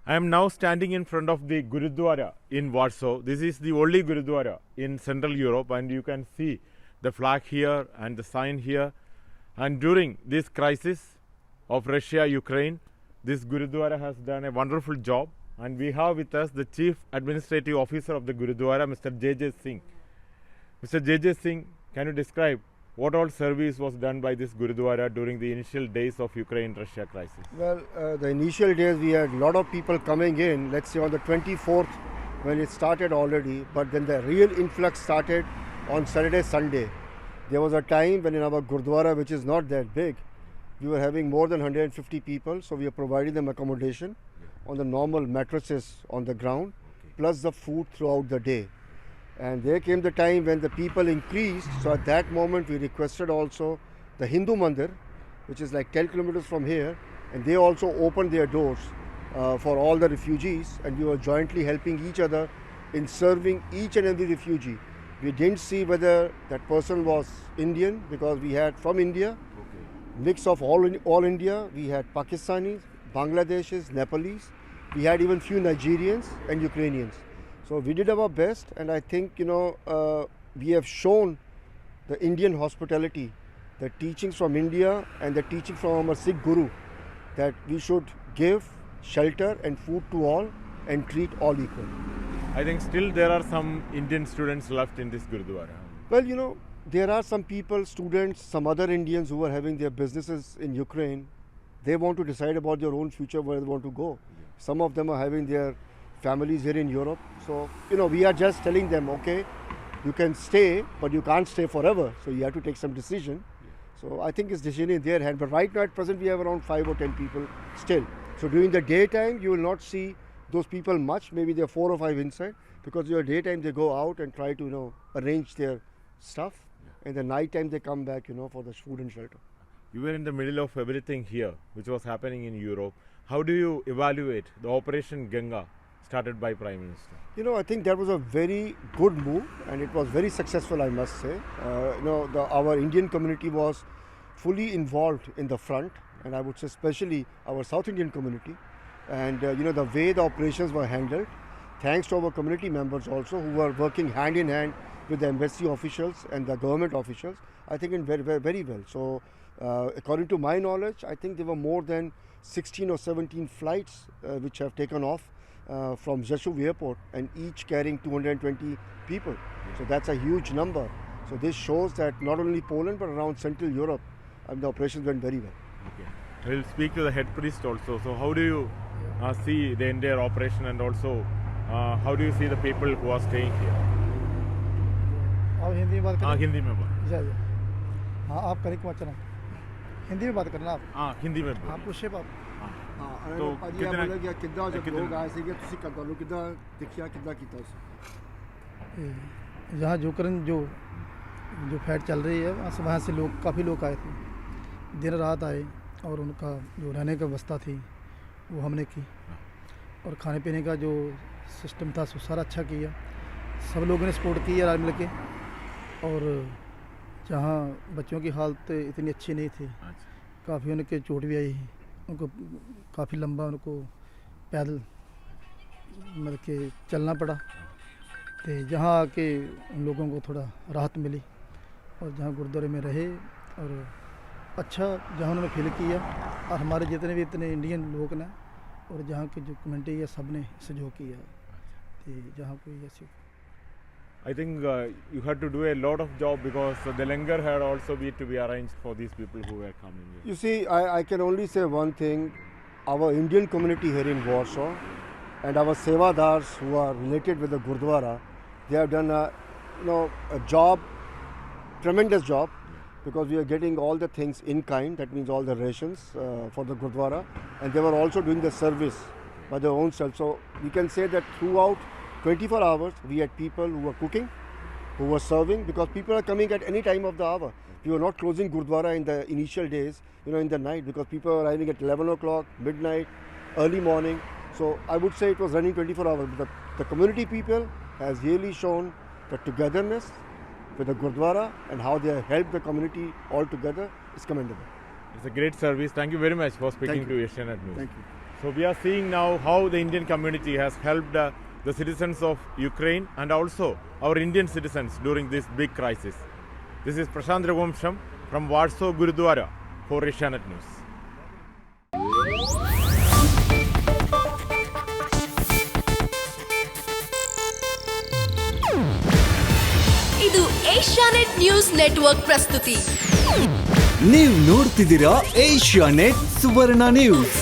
I am now standing in front of the Gurdwara in Warsaw. This is the only Gurdwara in Central Europe, and you can see the flag here and the sign here. And during this crisis of Russia-Ukraine, this Gurdwara has done a wonderful job. And we have with us the Chief Administrative Officer of the Gurdwara, Mr. J.J. Singh. Mr. J.J. Singh, can you describe what all service was done by this Gurdwara during the initial days of Ukraine-Russia crisis? Well, the initial days we had a lot of people coming in, let's say on the 24th when it started already, but then the real influx started on Saturday, Sunday. There was a time when in our Gurdwara, which is not that big, we were having more than 150 people, so we are providing them accommodation on the normal mattresses on the ground, plus the food throughout the day. And there came the time when the people increased, so at that moment we requested also the Hindu Mandir, which is like 10 kilometers from here, and they also opened their doors for all the refugees, and we were jointly helping each other in serving each and every refugee. We didn't see whether that person was Indian, because we had from India, mix of all India, we had Pakistanis, Bangladeshis, Nepalese, we had even few Nigerians and Ukrainians. So we did our best, and I think, we have shown the Indian hospitality, the teachings from India and the teaching from our Sikh Guru, that we should give shelter and food to all and treat all equal. I think still there are some Indian students left in this Gurdwara. Well, there are some people, students, some other Indians who are having their businesses in Ukraine. They want to decide about their own future, where they want to go. Some of them are having their families here in Europe. So, we are just telling them, okay, you can stay, but you can't stay forever. So you have to take some decision. So I think it's decision in their hand. But right now at present, we have around 5 or 10 people still. So during the daytime, you will not see those people much. Maybe there are 4 or 5 inside, because during the daytime they go out and try to, arrange their stuff. And the night time they come back, for the food and shelter. You were in the middle of everything here, which was happening in Europe. How do you evaluate the Operation Ganga started by Prime Minister? I think that was a very good move, and it was very successful, I must say. Our Indian community was fully involved in the front, and I would say especially our South Indian community. And the way the operations were handled, thanks to our community members also, who were working hand in hand with the embassy officials and the government officials, I think it went very, very well. So according to my knowledge, I think there were more than 16 or 17 flights which have taken off from Rzeszów airport, and each carrying 220 people. So that's a huge number. So this shows that not only Poland but around Central Europe, the operations went very well. Okay. I will speak to the head priest also. So how do you see the entire operation, and also how do you see the people who are staying here? आप हिंदी में बात करें? हिंदी में बात. हाँ, आप करें क्यों चला? हिंदी में बात करना आप? हिंदी में. आप पूछे बाप. तो कितना जब लोग आए थे, तुसी करता लो कितना देखिया कितना कीता उसे. यहाँ जो फैट चल रही है, वहाँ से लोग काफ़ी लोग आए थे, दिन रात आए, और उनका जो रहने की व्यवस्था थी वो हमने की, और खाने पीने का जो सिस्टम था वो सारा अच्छा किया. सब लोगों ने सपोर्ट की यार मिल के. और जहाँ बच्चों की हालत इतनी अच्छी नहीं थी, काफ़ी उनके चोट भी आई, उनको काफ़ी लंबा उनको पैदल मतलब के चलना पड़ा. तो जहाँ आके उन लोगों को थोड़ा राहत मिली, और जहाँ गुरुद्वारे में रहे, और अच्छा जहाँ उन्होंने फील किया, और हमारे जितने भी इतने इंडियन लोग ना, और जहाँ की जो कम्युनिटी है, सब ने सहयोग किया. तो जहाँ कोई ऐसी I think you had to do a lot of job, because the langar had also to be arranged for these people who were coming here. You see, I can only say one thing. Our Indian community here in Warsaw and our Sevadars who are related with the Gurdwara, they have done a job, tremendous job, because we are getting all the things in kind. That means all the rations for the Gurdwara, and they were also doing the service by their own self. So we can say that throughout 24 hours, we had people who were cooking, who were serving, because people are coming at any time of the hour. We were not closing Gurdwara in the initial days, in the night, because people were arriving at 11 o'clock, midnight, early morning. So I would say it was running 24 hours. But the community people has really shown the togetherness with the Gurdwara, and how they have helped the community all together is commendable. It's a great service. Thank you very much for speaking to Asian News. Thank you. So we are seeing now how the Indian community has helped the citizens of Ukraine and also our Indian citizens during this big crisis. This is Prashant Raghuvamsham from Warsaw Gurdwara for Asianet News. ಇದು Asianet news network ಪ್ರಸ್ತುತಿ. ನೀವು ನೋಡ್ತಿದ್ದೀರಾ Asianet ಸುವರ್ಣ news.